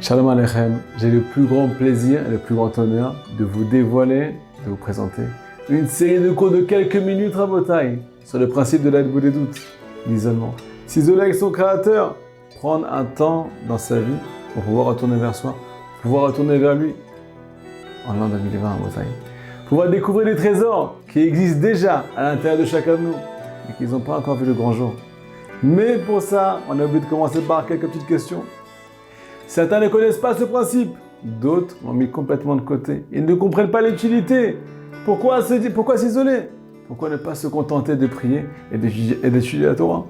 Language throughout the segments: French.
Shalom Aleichem, j'ai le plus grand plaisir et le plus grand honneur de vous dévoiler, de vous présenter une série de cours de quelques minutes à Botaï sur le principe de l'aide des doutes, l'isolement. S'isoler avec son créateur, prendre un temps dans sa vie pour pouvoir retourner vers soi, pouvoir retourner vers lui en l'an 2020 à Botaï. Pouvoir découvrir les trésors qui existent déjà à l'intérieur de chacun de nous, mais qui n'ont pas encore vu le grand jour. Mais pour ça, on a oublié de commencer par quelques petites questions. Certains ne connaissent pas ce principe, d'autres l'ont mis complètement de côté. Ils ne comprennent pas l'utilité. Pourquoi s'isoler? Pourquoi ne pas se contenter de prier et d'étudier la Torah?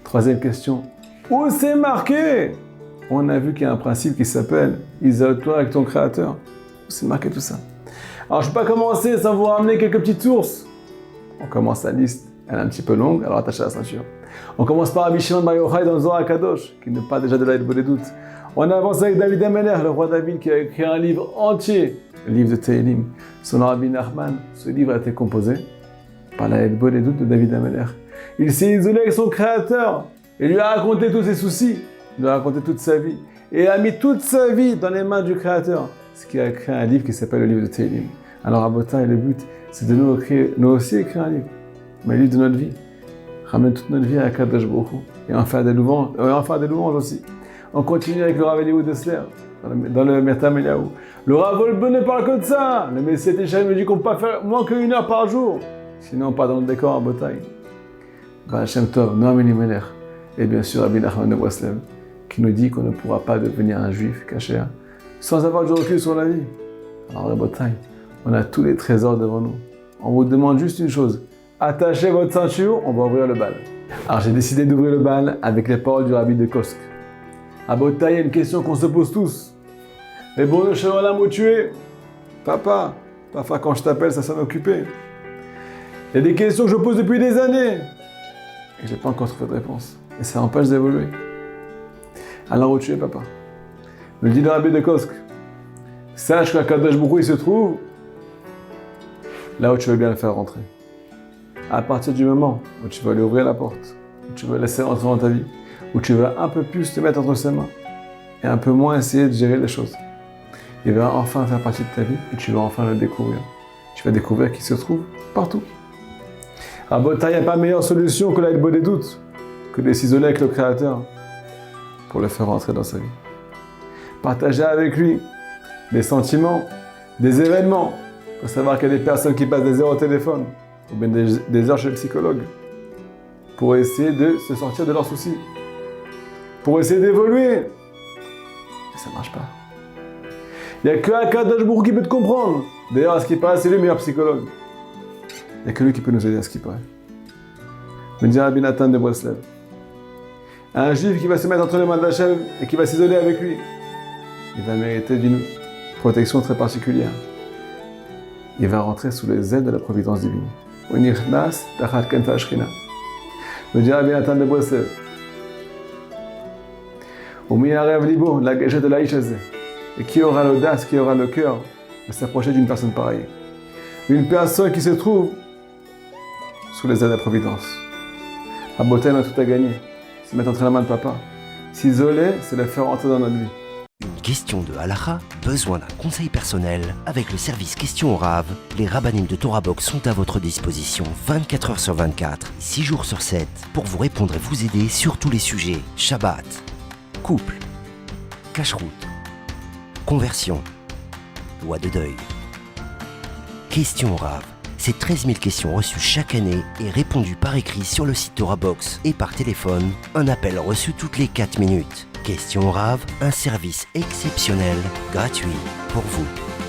Troisième question, où c'est marqué? On a vu qu'il y a un principe qui s'appelle « Isole-toi avec ton créateur ». Où c'est marqué tout ça? Alors je ne vais pas commencer sans vous ramener quelques petites sources. On commence la liste, elle est un petit peu longue, alors attachez la ceinture. On commence par Rabbi Shimon Bar Yochai dans le Zohar HaKadosh, qui ne parle déjà de l'aide des doutes. On avance avec David Ameler, le roi David, qui a écrit un livre entier, le livre de Tehillim. Selon Rabbi Nachman, ce livre a été composé par l'aide des doutes de David Ameler. Il s'est isolé avec son créateur et lui a raconté tous ses soucis, il lui a raconté toute sa vie. Et il a mis toute sa vie dans les mains du créateur, ce qui a créé un livre qui s'appelle le livre de Tehillim. Alors à Botaï, le but, c'est de nous aussi écrire un livre, mais le livre de notre vie. Ramener toute notre vie à Kadosh Baruch Hu et en faire des louanges aussi. On continue avec le Rav Eliyahu Dessler dans le Mirtam Eliyahu. Le Rav Wolbe ne parle que de ça. Le Messie Téchaï me dit qu'on ne peut pas faire moins qu'1 heure par jour. Sinon on part dans le décor à Botaï. Baal Shem Tov, Noam Elimelech et bien sûr Rabbi Nachman de Breslev qui nous dit qu'on ne pourra pas devenir un juif caché sans avoir du recul sur la vie. Alors à Botaï, on a tous les trésors devant nous. On vous demande juste une chose. Attachez votre ceinture, on va ouvrir le bal. Alors j'ai décidé d'ouvrir le bal avec les paroles du Rabbi de Kosk. À Botaï, il y a une question qu'on se pose tous. Mais bon, le Shalom, où tu es? Papa, quand je t'appelle, ça s'en occupé. Il y a des questions que je pose depuis des années. Et je n'ai pas encore trouvé de réponse. Et ça empêche d'évoluer. Alors où tu es, papa? Me dit le Rabbi de Kosk. Sache qu'à Kadosh Baruch Hu, il se trouve là où tu veux bien le faire rentrer. À partir du moment où tu vas lui ouvrir la porte, où tu vas laisser rentrer dans ta vie, où tu vas un peu plus te mettre entre ses mains et un peu moins essayer de gérer les choses, il va enfin faire partie de ta vie et tu vas enfin le découvrir. Tu vas découvrir qu'il se trouve partout. À Botaï, il n'y a pas meilleure solution que l'aide des doutes, que de s'isoler avec le Créateur pour le faire rentrer dans sa vie. Partager avec lui des sentiments, des événements. Il faut savoir qu'il y a des personnes qui passent des heures au téléphone ou bien des heures chez le psychologue pour essayer de se sortir de leurs soucis, pour essayer d'évoluer. Mais ça ne marche pas. Il n'y a que Akadosh Baruch Hu qui peut te comprendre. D'ailleurs, à ce qui paraît, c'est lui le meilleur psychologue. Il n'y a que lui qui peut nous aider à ce qui paraît. Me dit Rabbi Nathan de Breslev. Un juif qui va se mettre entre les mains d'Hachem et qui va s'isoler avec lui, il va mériter d'une protection très particulière. Il va rentrer sous les ailes de la providence divine. Me dit Rabbi Nathan de Breslev. Et qui aura l'audace, qui aura le cœur de s'approcher d'une personne pareille? Une personne qui se trouve sous les ailes de la providence. À Botaï, on a tout à gagner. Se mettre entre la main de papa. S'isoler, c'est le faire entrer dans notre vie. Une question de halakha, besoin d'un conseil personnel? Avec le service Question au Rav, les rabbinim de Torah Box sont à votre disposition 24 heures sur 24, 6 jours sur 7, pour vous répondre et vous aider sur tous les sujets. Shabbat, couple, cacheroute, conversion, loi de deuil. Question au Rav, c'est 13 000 questions reçues chaque année et répondues par écrit sur le site Torah Box et par téléphone, un appel reçu toutes les 4 minutes. Question au Rav, un service exceptionnel, gratuit pour vous.